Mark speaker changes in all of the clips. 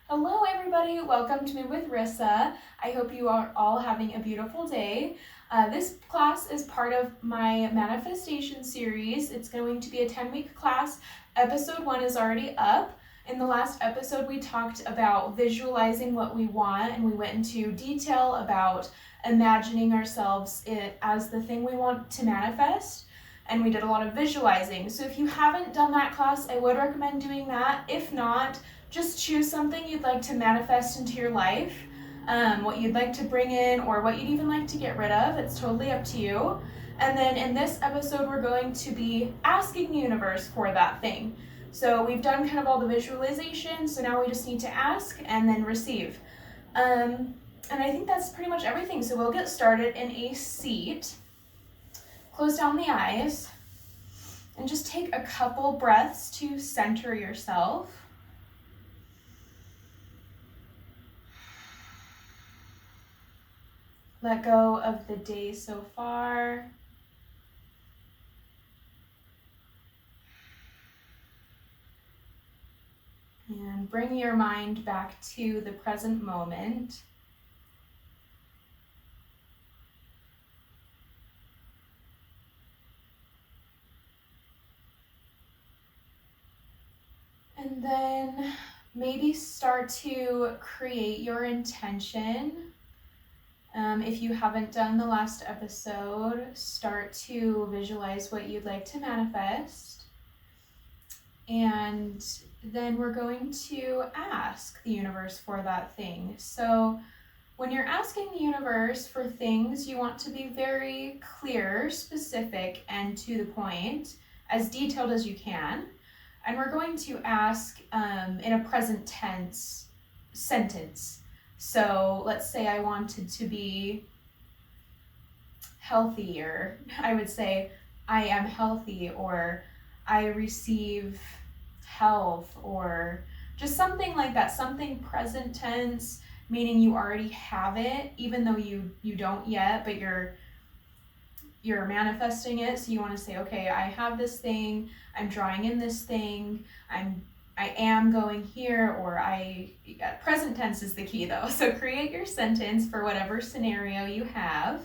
Speaker 1: Hello everybody, welcome to Move with Rissa. I hope you are all having a beautiful day. This class is part of my manifestation series. It's going to be a 10-week class. Episode 1 is already up. In the last episode we talked about visualizing what we want, and we went into detail about imagining ourselves as the thing we want to manifest. And we did a lot of visualizing. So if you haven't done that class, I would recommend doing that. If not, just choose something you'd like to manifest into your life, what you'd like to bring in or what you'd even like to get rid of. It's totally up to you. And then in this episode, we're going to be asking the universe for that thing. So we've done kind of all the visualization, so now we just need to ask and then receive. And I think that's pretty much everything. So we'll get started in a seat. Close down the eyes and just take a couple breaths to center yourself. Let go of the day so far. And bring your mind back to the present moment. And then maybe start to create your intention. If you haven't done the last episode, start to visualize what you'd like to manifest. And then we're going to ask the universe for that thing. So when you're asking the universe for things, you want to be very clear, specific, and to the point, as detailed as you can. And we're going to ask in a present tense sentence. So let's say I wanted to be healthier. I would say, I am healthy, or I receive health, or just something like that, something present tense, meaning you already have it, even though you don't yet, but you're manifesting it. So you want to say, okay, I have this thing, I'm drawing in this thing, I am going here, or present tense is the key though. So create your sentence for whatever scenario you have.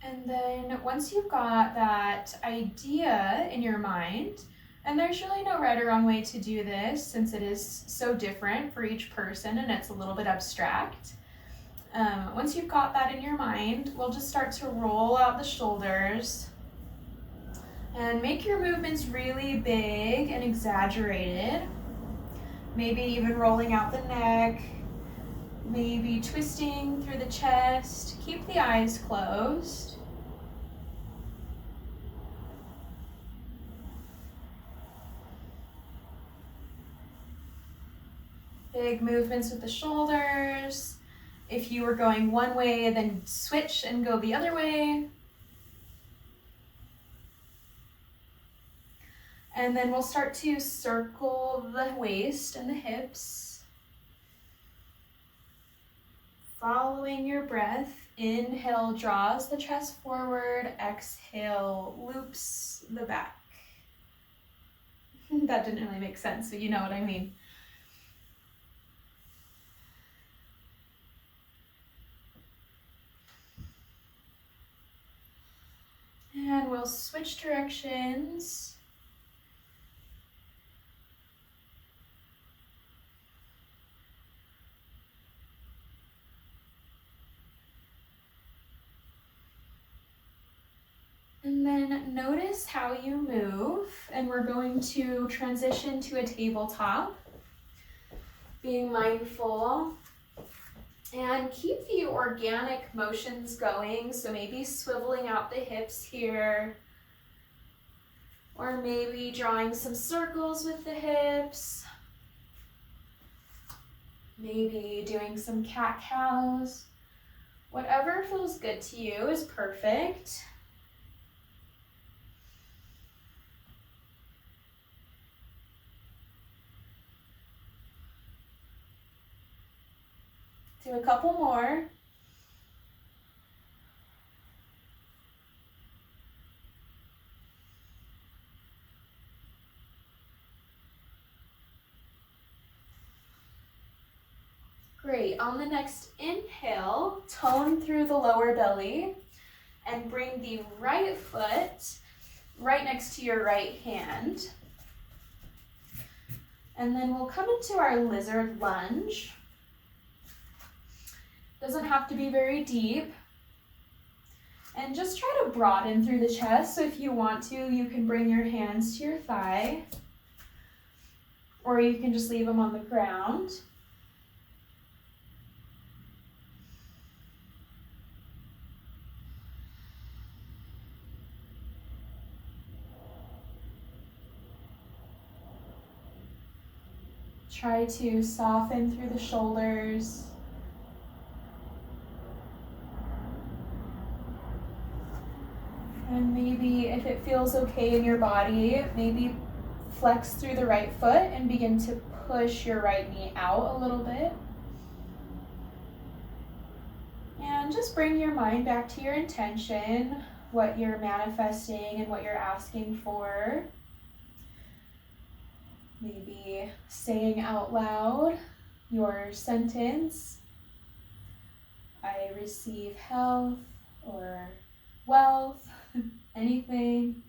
Speaker 1: And then once you've got that idea in your mind, and there's really no right or wrong way to do this since it is so different for each person and it's a little bit abstract. Once you've got that in your mind, we'll just start to roll out the shoulders and make your movements really big and exaggerated. Maybe even rolling out the neck, maybe twisting through the chest. Keep the eyes closed. Big movements with the shoulders. If you were going one way, then switch and go the other way. And then we'll start to circle the waist and the hips. Following your breath, inhale draws the chest forward, exhale loops the back. That didn't really make sense, but you know what I mean. And we'll switch directions. And then notice how you move, and we're going to transition to a tabletop, being mindful, and keep the organic motions going. So maybe swiveling out the hips here, or maybe drawing some circles with the hips, maybe doing some cat-cows. Whatever feels good to you is perfect. Do a couple more. Great. On the next inhale, tone through the lower belly and bring the right foot right next to your right hand. And then we'll come into our lizard lunge. Doesn't have to be very deep. And just try to broaden through the chest. So if you want to, you can bring your hands to your thigh, or you can just leave them on the ground. Try to soften through the shoulders. And maybe if it feels okay in your body, maybe flex through the right foot and begin to push your right knee out a little bit. And just bring your mind back to your intention, what you're manifesting and what you're asking for. Maybe saying out loud your sentence, I receive health or wealth, anything.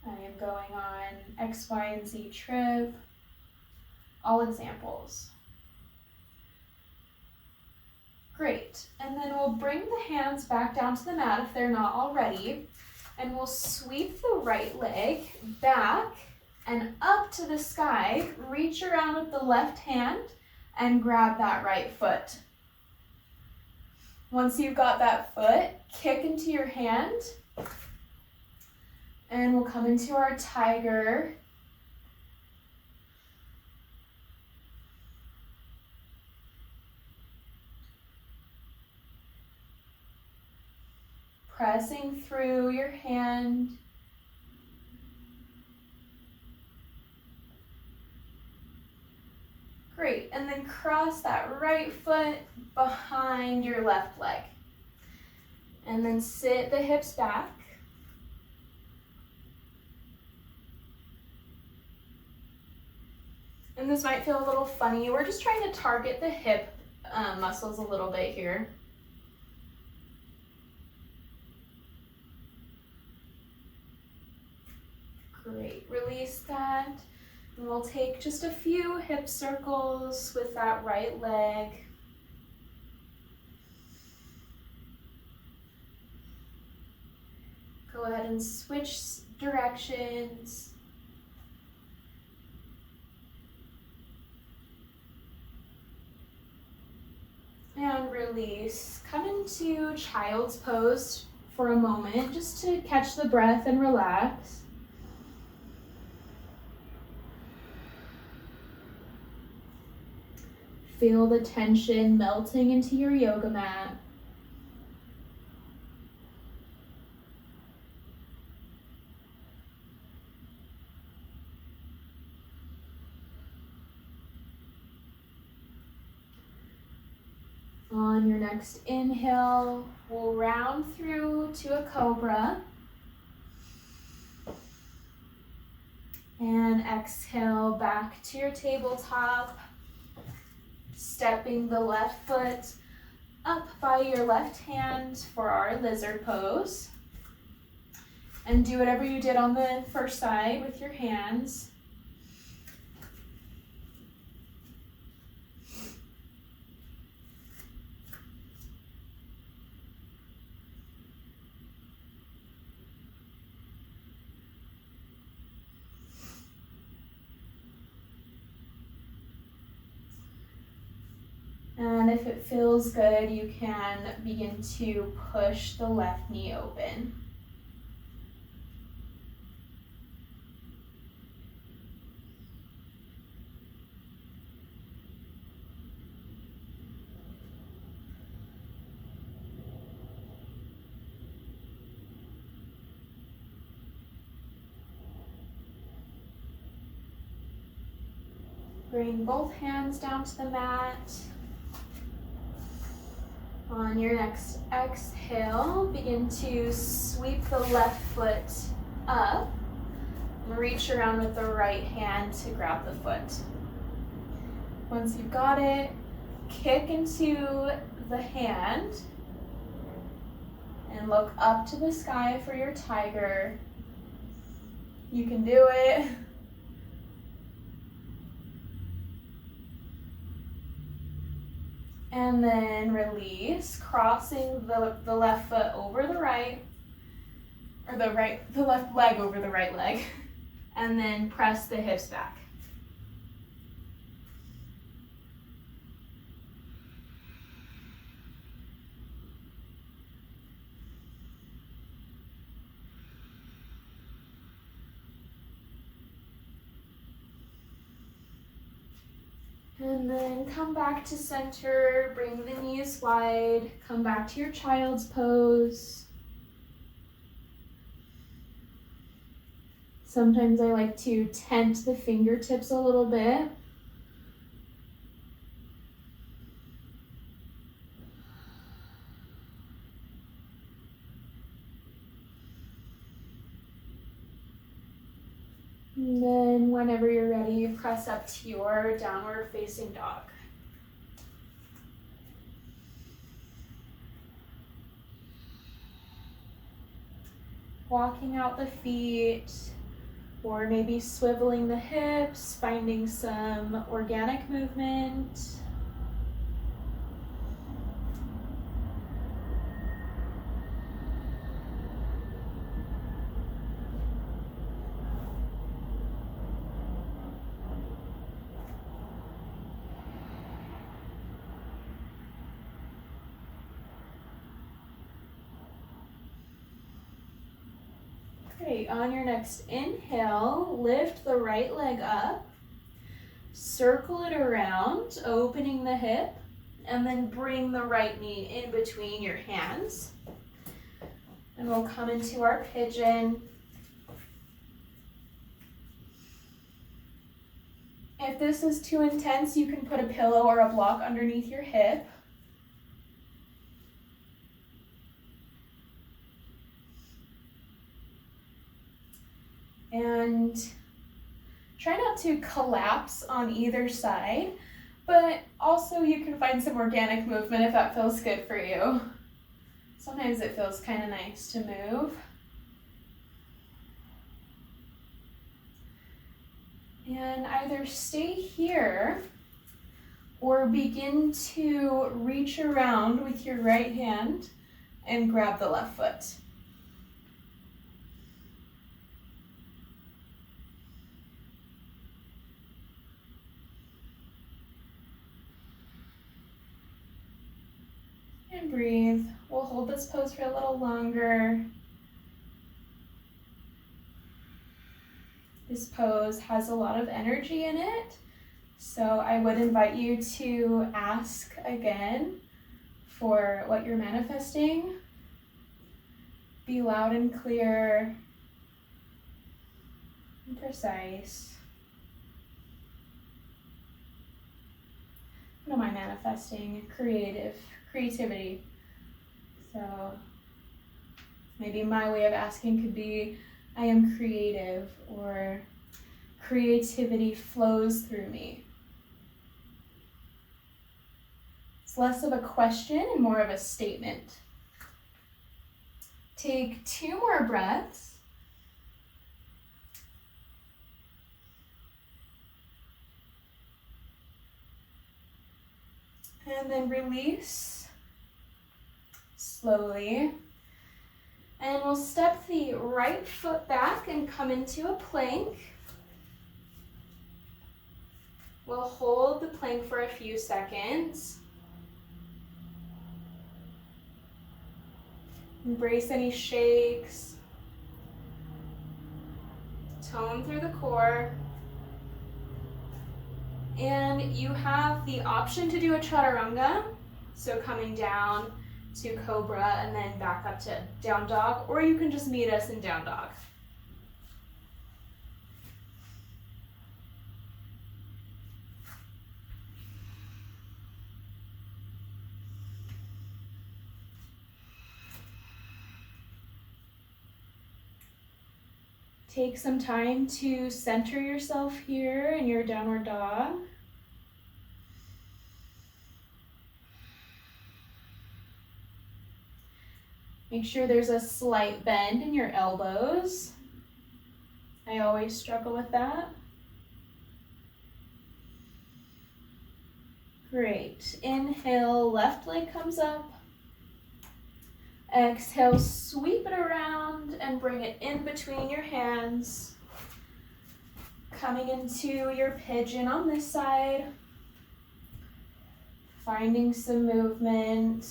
Speaker 1: I am going on X, Y, and Z trip. All examples. Great. And then we'll bring the hands back down to the mat if they're not already. And we'll sweep the right leg back and up to the sky. Reach around with the left hand and grab that right foot. Once you've got that foot, kick into your hand. And we'll come into our tiger. Pressing through your hand. Great, and then cross that right foot behind your left leg. And then sit the hips back. And this might feel a little funny. We're just trying to target the hip muscles a little bit here. Great, release that. And we'll take just a few hip circles with that right leg. Go ahead and switch directions. And release. Come into child's pose for a moment, just to catch the breath and relax. Feel the tension melting into your yoga mat. On your next inhale, we'll round through to a cobra. And exhale back to your tabletop. Stepping the left foot up by your left hand for our lizard pose. And do whatever you did on the first side with your hands. And if it feels good, you can begin to push the left knee open. Bring both hands down to the mat. On your next exhale, begin to sweep the left foot up. Reach around with the right hand to grab the foot. Once you've got it, kick into the hand and look up to the sky for your tiger. You can do it. And then release, crossing the left foot over the right, or the left leg over the right leg, and then press the hips back. And then come back to center, bring the knees wide, come back to your child's pose. Sometimes I like to tent the fingertips a little bit. And then whenever you're ready, press up to your downward facing dog. Walking out the feet, or maybe swiveling the hips, finding some organic movement. Great, on your next inhale, lift the right leg up, circle it around, opening the hip, and then bring the right knee in between your hands. And we'll come into our pigeon. If this is too intense, you can put a pillow or a block underneath your hip. And try not to collapse on either side, but also you can find some organic movement if that feels good for you. Sometimes it feels kind of nice to move. And either stay here or begin to reach around with your right hand and grab the left foot. And breathe. We'll hold this pose for a little longer. This pose has a lot of energy in it, so I would invite you to ask again for what you're manifesting. Be loud and clear and precise. What am I manifesting? Creativity. So maybe my way of asking could be, I am creative, or creativity flows through me. It's less of a question and more of a statement. Take 2 more breaths. And then release slowly. And we'll step the right foot back and come into a plank. We'll hold the plank for a few seconds. Embrace any shakes. Tone through the core. And you have the option to do a chaturanga, so coming down to cobra and then back up to down dog, or you can just meet us in down dog. Take some time to center yourself here in your downward dog. Make sure there's a slight bend in your elbows. I always struggle with that. Great. Inhale, left leg comes up. Exhale, sweep it around and bring it in between your hands. Coming into your pigeon on this side. Finding some movement.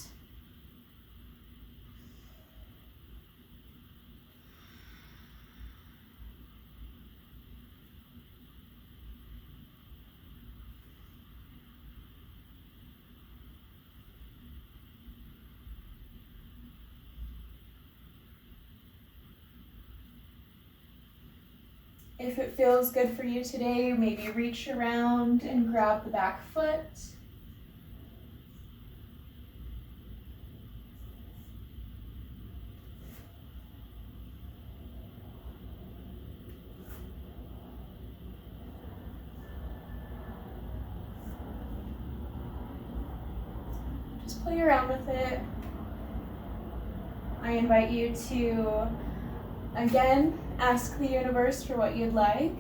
Speaker 1: If it feels good for you today, maybe reach around and grab the back foot. Just play around with it. I invite you to, again, ask the universe for what you'd like.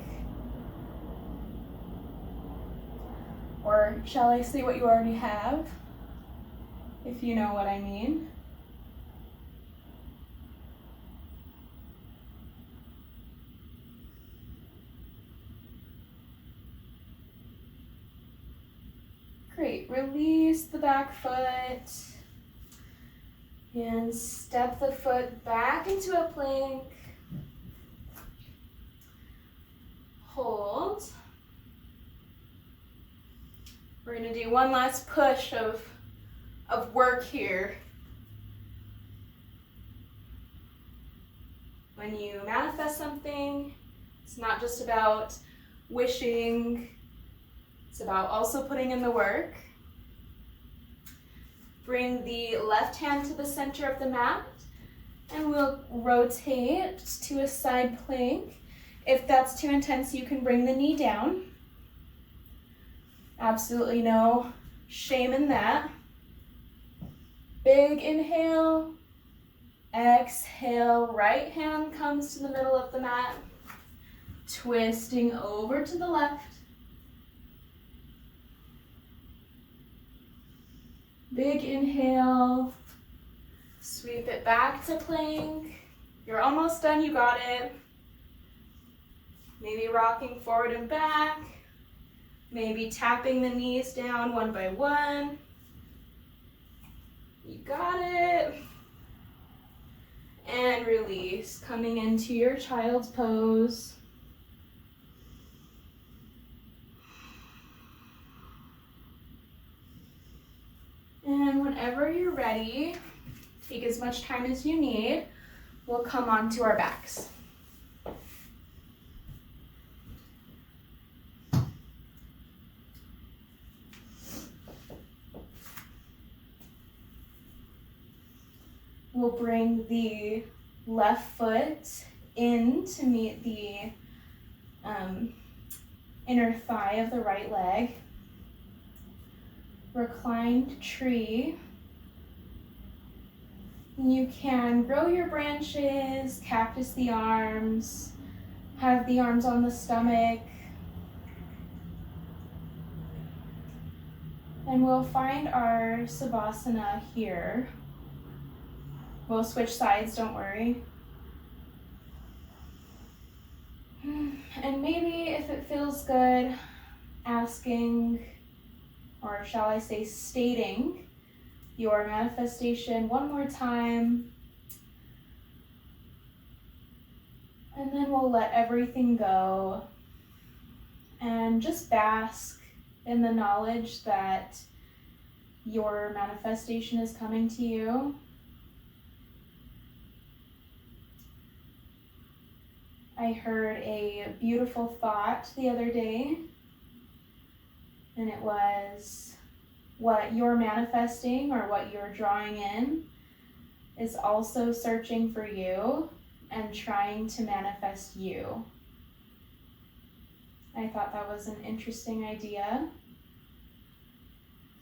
Speaker 1: Or shall I say what you already have, if you know what I mean. Great, release the back foot and step the foot back into a plank. Hold. We're going to do one last push of work here. When you manifest something, it's not just about wishing, it's about also putting in the work. Bring the left hand to the center of the mat, and we'll rotate to a side plank. If that's too intense, you can bring the knee down. Absolutely no shame in that. Big inhale. Exhale, right hand comes to the middle of the mat. Twisting over to the left. Big inhale. Sweep it back to plank. You're almost done, you got it. Maybe rocking forward and back. Maybe tapping the knees down one by one. You got it. And release, coming into your child's pose. And whenever you're ready, take as much time as you need. We'll come onto our backs. We'll bring the left foot in to meet the inner thigh of the right leg. Reclined tree. You can grow your branches, cactus the arms, have the arms on the stomach. And we'll find our Savasana here. We'll switch sides, don't worry. And maybe if it feels good, asking, or shall I say stating, your manifestation one more time. And then we'll let everything go and just bask in the knowledge that your manifestation is coming to you. I heard a beautiful thought the other day, and it was what you're manifesting or what you're drawing in is also searching for you, and trying to manifest you. I thought that was an interesting idea.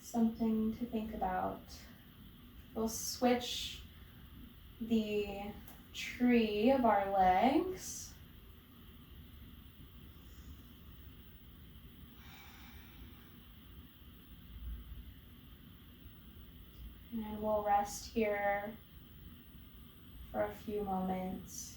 Speaker 1: Something to think about. We'll switch the tree of our legs. And we'll rest here for a few moments.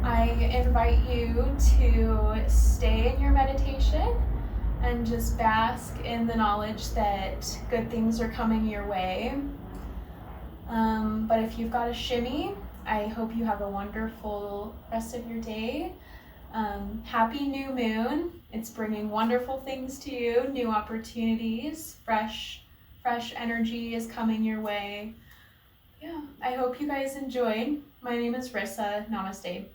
Speaker 1: I invite you to stay in your meditation and just bask in the knowledge that good things are coming your way. But if you've got a shimmy, I hope you have a wonderful rest of your day. Happy new moon. It's bringing wonderful things to you, new opportunities, fresh energy is coming your way. Yeah, I hope you guys enjoyed. My name is Rissa. Namaste.